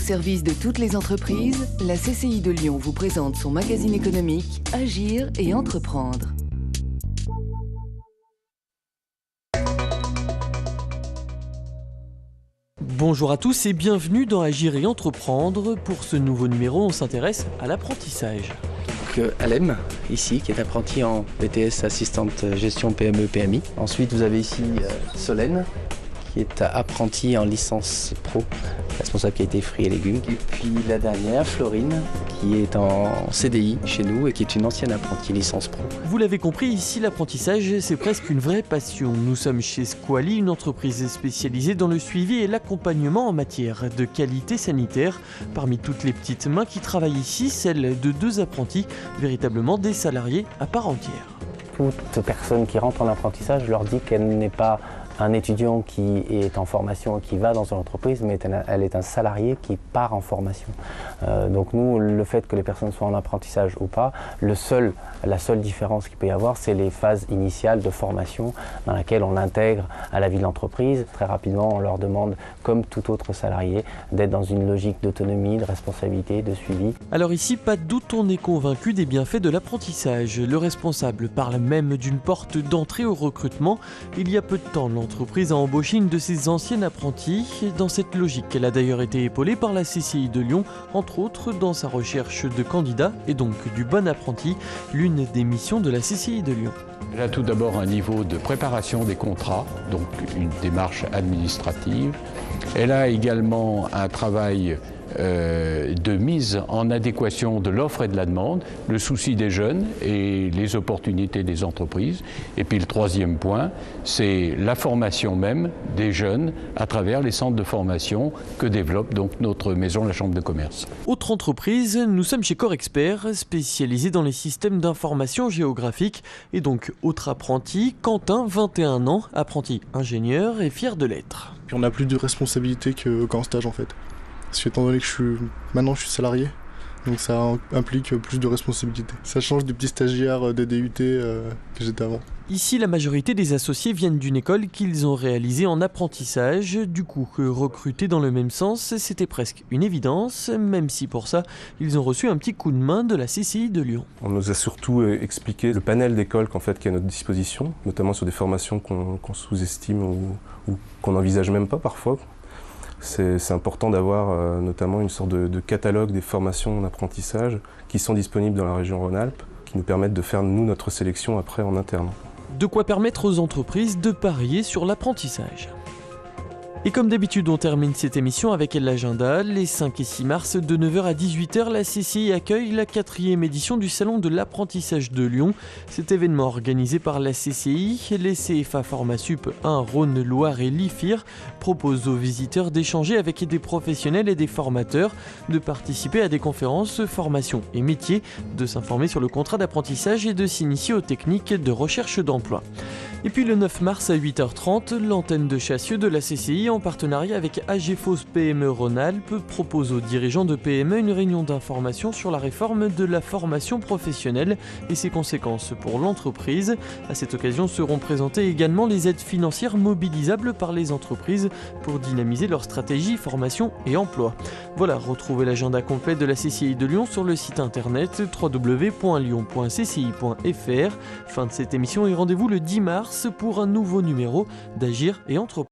service de toutes les entreprises, la CCI de Lyon vous présente son magazine économique Agir et entreprendre. Bonjour à tous et bienvenue dans Agir et entreprendre. Pour ce nouveau numéro, on s'intéresse à l'apprentissage. Alem, ici, qui est apprenti en BTS assistante gestion PME-PMI. Ensuite, vous avez ici Solène, qui est apprenti en licence pro, responsable qualité fruits et légumes. Et puis la dernière, Florine, qui est en CDI chez nous et qui est une ancienne apprentie licence pro. Vous l'avez compris, ici l'apprentissage, c'est presque une vraie passion. Nous sommes chez Squally, une entreprise spécialisée dans le suivi et l'accompagnement en matière de qualité sanitaire. Parmi toutes les petites mains qui travaillent ici, celle de 2 apprentis, véritablement des salariés à part entière. Toute personne qui rentre en apprentissage, je leur dis qu'elle n'est pas un étudiant qui est en formation et qui va dans une entreprise, mais elle est un salarié qui part en formation. Donc nous, le fait que les personnes soient en apprentissage ou pas, la seule différence qu'il peut y avoir, c'est les phases initiales de formation dans laquelle on l'intègre à la vie de l'entreprise. Très rapidement, on leur demande, comme tout autre salarié, d'être dans une logique d'autonomie, de responsabilité, de suivi. Alors ici, pas de doute, on est convaincu des bienfaits de l'apprentissage. Le responsable parle même d'une porte d'entrée au recrutement. Il y a peu de temps, l'entreprise a embauché une de ses anciennes apprenties. Dans cette logique, elle a d'ailleurs été épaulée par la CCI de Lyon, entre autres dans sa recherche de candidats et donc du bon apprenti, l'une des missions de la CCI de Lyon. Elle a tout d'abord un niveau de préparation des contrats, donc une démarche administrative. Elle a également un travail de mise en adéquation de l'offre et de la demande, le souci des jeunes et les opportunités des entreprises. Et puis le troisième point, c'est la formation même des jeunes à travers les centres de formation que développe donc notre maison, la Chambre de commerce. Autre entreprise, nous sommes chez Corexpert, spécialisé dans les systèmes d'information géographique. Et donc, autre apprenti, Quentin, 21 ans, apprenti ingénieur et fier de l'être. Puis on a plus de responsabilités qu'en stage en fait. Parce que étant donné que maintenant je suis salarié, donc ça implique plus de responsabilités. Ça change des petits stagiaires des DUT que j'étais avant. Ici, la majorité des associés viennent d'une école qu'ils ont réalisée en apprentissage. Du coup, recruter dans le même sens, c'était presque une évidence, même si pour ça, ils ont reçu un petit coup de main de la CCI de Lyon. On nous a surtout expliqué le panel d'écoles qui est à notre disposition, notamment sur des formations qu'on sous-estime ou qu'on n'envisage même pas parfois. C'est important d'avoir notamment une sorte de catalogue des formations en apprentissage qui sont disponibles dans la région Rhône-Alpes, qui nous permettent de faire, nous, notre sélection après en interne. De quoi permettre aux entreprises de parier sur l'apprentissage. Et comme d'habitude, on termine cette émission avec l'agenda. Les 5 et 6 mars, de 9h à 18h, la CCI accueille la 4e édition du Salon de l'apprentissage de Lyon. Cet événement organisé par la CCI, les CFA Formasup 1, Rhône, Loire et l'IFIR propose aux visiteurs d'échanger avec des professionnels et des formateurs, de participer à des conférences, formations et métiers, de s'informer sur le contrat d'apprentissage et de s'initier aux techniques de recherche d'emploi. Et puis le 9 mars à 8h30, l'antenne de Chassieux de la CCI, en partenariat avec AGFOS PME Rhône-Alpes, propose aux dirigeants de PME une réunion d'information sur la réforme de la formation professionnelle et ses conséquences pour l'entreprise. À cette occasion seront présentées également les aides financières mobilisables par les entreprises pour dynamiser leur stratégie formation et emploi. Voilà, retrouvez l'agenda complet de la CCI de Lyon sur le site internet www.lyon.cci.fr. Fin de cette émission et rendez-vous le 10 mars pour un nouveau numéro d'Agir et entreprendre.